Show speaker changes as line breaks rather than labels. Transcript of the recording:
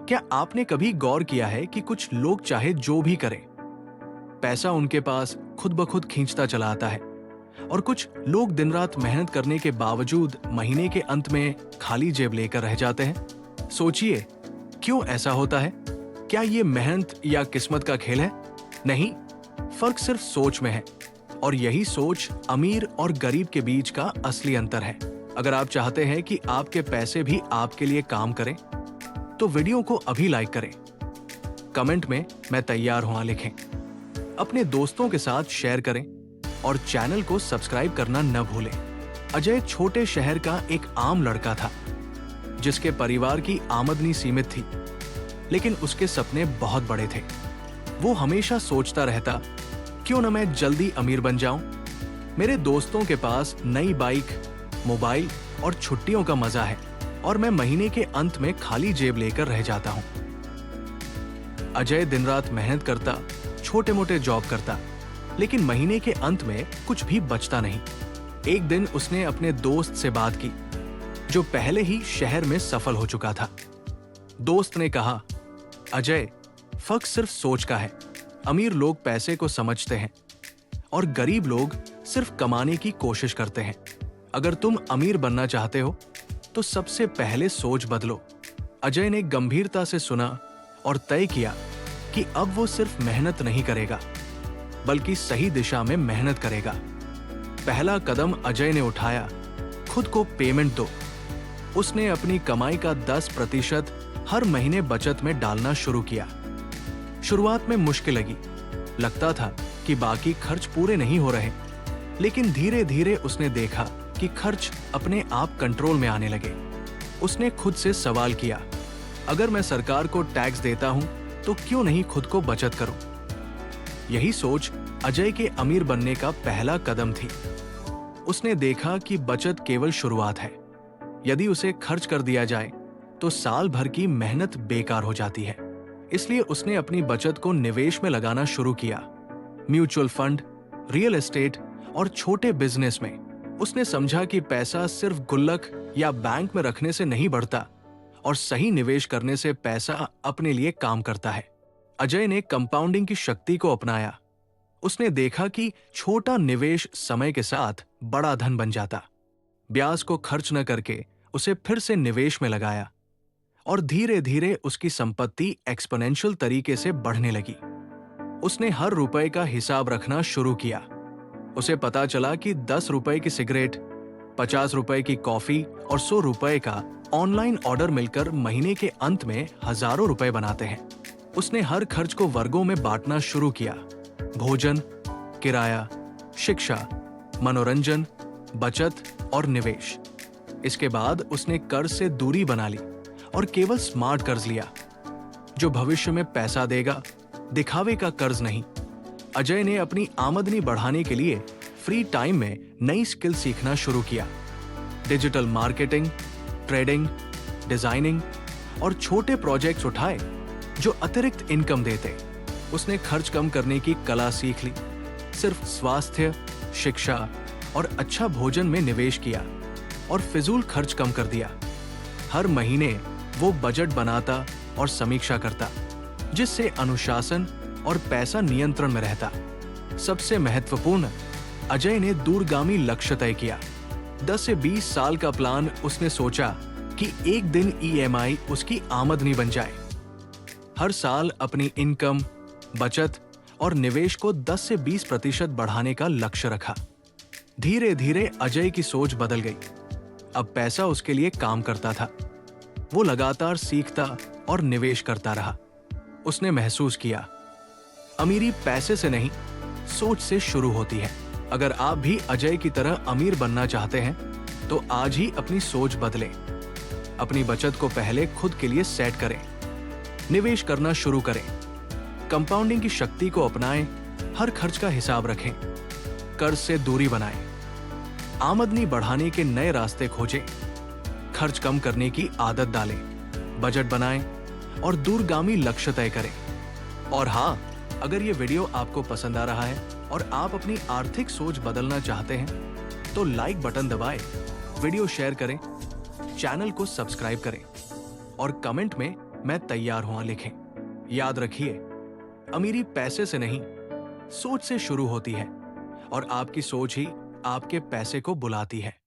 क्या आपने कभी गौर किया है कि कुछ लोग चाहे जो भी करें, पैसा उनके पास खुद ब खुद खींचता चला आता है, और कुछ लोग दिन रात मेहनत करने के बावजूद महीने के अंत में खाली जेब लेकर रह जाते हैं। सोचिए, क्यों ऐसा होता है? क्या ये मेहनत या किस्मत का खेल है? नहीं, फर्क सिर्फ सोच में है, और यही सोच अमीर और गरीब के बीच का असली अंतर है। अगर आप चाहते हैं कि आपके पैसे भी आपके लिए काम करें, तो वीडियो को अभी लाइक करें, कमेंट में मैं तैयार हूं लिखें, अपने दोस्तों के साथ शेयर करें और चैनल को सब्सक्राइब करना न भूलें। अजय छोटे शहर का एक आम लड़का था, जिसके परिवार की आमदनी सीमित थी, लेकिन उसके सपने बहुत बड़े थे। वो हमेशा सोचता रहता, क्यों न मैं जल्दी अमीर बन जाऊं। मेरे दोस्तों के पास नई बाइक, मोबाइल और छुट्टियों का मजा है, और मैं महीने के अंत में खाली जेब लेकर रह जाता हूं। अजय दिन रात मेहनत करता, छोटे मोटे जॉब करता, लेकिन महीने के अंत में कुछ भी बचता नहीं। एक दिन उसने अपने दोस्त से बात की, जो पहले ही शहर में सफल हो चुका था। दोस्त ने कहा, अजय, फर्क सिर्फ सोच का है। अमीर लोग पैसे को समझते हैं और गरीब लोग सिर्फ कमाने की कोशिश करते हैं। अगर तुम अमीर बनना चाहते हो तो सबसे पहले सोच बदलो। अजय ने गंभीरता से सुना और तय किया कि अब वो सिर्फ मेहनत नहीं करेगा, बल्कि सही दिशा में मेहनत करेगा। पहला कदम अजय ने उठाया, खुद को पेमेंट दो। उसने अपनी कमाई का 10% हर महीने बचत में डालना शुरू किया। शुरुआत में मुश्किल लगी, लगता था कि बाकी खर्च पूरे नहीं हो रहे, लेकिन धीरे धीरे उसने देखा कि खर्च अपने आप कंट्रोल में आने लगे। उसने खुद से सवाल किया, अगर मैं सरकार को टैक्स देता हूं तो क्यों नहीं खुद को बचत करूं? यही सोच अजय के अमीर बनने का पहला कदम थी। उसने देखा कि बचत केवल शुरुआत है। यदि उसे खर्च कर दिया जाए तो साल भर की मेहनत बेकार हो जाती है। इसलिए उसने अपनी बचत को निवेश में लगाना शुरू किया, म्यूचुअल फंड, रियल एस्टेट और छोटे बिजनेस में। उसने समझा कि पैसा सिर्फ गुल्लक या बैंक में रखने से नहीं बढ़ता, और सही निवेश करने से पैसा अपने लिए काम करता है। अजय ने कंपाउंडिंग की शक्ति को अपनाया। उसने देखा कि छोटा निवेश समय के साथ बड़ा धन बन जाता। ब्याज को खर्च न करके उसे फिर से निवेश में लगाया, और धीरे धीरे उसकी संपत्ति एक्सपोनेंशियल तरीके से बढ़ने लगी। उसने हर रुपए का हिसाब रखना शुरू किया। उसे पता चला कि 10 रुपए की सिगरेट, 50 रुपए की कॉफी और 100 रुपए का ऑनलाइन ऑर्डर मिलकर महीने के अंत में हजारों रुपए बनाते हैं। उसने हर खर्च को वर्गों में बांटना शुरू किया, भोजन, किराया, शिक्षा, मनोरंजन, बचत और निवेश। इसके बाद उसने कर्ज से दूरी बना ली और केवल स्मार्ट कर्ज लिया, जो भविष्य में पैसा देगा, दिखावे का कर्ज नहीं। अजय ने अपनी आमदनी बढ़ाने के लिए फ्री टाइम में नई स्किल सीखना शुरू किया। डिजिटल मार्केटिंग, ट्रेडिंग, डिजाइनिंग और छोटे प्रोजेक्ट्स उठाए जो अतिरिक्त इनकम देते। उसने खर्च कम करने की कला सीख ली, सिर्फ स्वास्थ्य, शिक्षा और अच्छा भोजन में निवेश किया, और फिजूल खर्च कम कर दिया। हर महीने वो बजट बनाता और समीक्षा करता, जिससे अनुशासन और पैसा नियंत्रण में रहता। सबसे महत्वपूर्ण, अजय ने दूरगामी लक्ष्य तय किया। 10 से 20 साल का प्लान उसने सोचा कि एक दिन ईएमआई उसकी आमदनी बन जाए। हर साल अपनी इनकम, बचत और निवेश को 10 से 20% बढ़ाने का लक्ष्य रखा। धीरे धीरे अजय की सोच बदल गई। अब पैसा उसके लिए काम करता था। वो लगातार सीखता और निवेश करता रहा। उसने महसूस किया, अमीरी पैसे से नहीं, सोच से शुरू होती है। अगर आप भी अजय की तरह अमीर बनना चाहते हैं, तो आज ही अपनी सोच बदलें। अपनी बचत को पहले खुद के लिए सेट करें, निवेश करना शुरू करें, कंपाउंडिंग की शक्ति को अपनाएं, हर खर्च का हिसाब रखें, कर्ज से दूरी बनाएं, आमदनी बढ़ाने के नए रास्ते खोजें, खर्च कम करने की आदत डालें, बजट बनाएं और दूरगामी लक्ष्य तय करें। और हाँ, अगर ये वीडियो आपको पसंद आ रहा है और आप अपनी आर्थिक सोच बदलना चाहते हैं, तो लाइक बटन दबाएं, वीडियो शेयर करें, चैनल को सब्सक्राइब करें और कमेंट में मैं तैयार हुआ लिखें। याद रखिए, अमीरी पैसे से नहीं, सोच से शुरू होती है और आपकी सोच ही आपके पैसे को बुलाती है।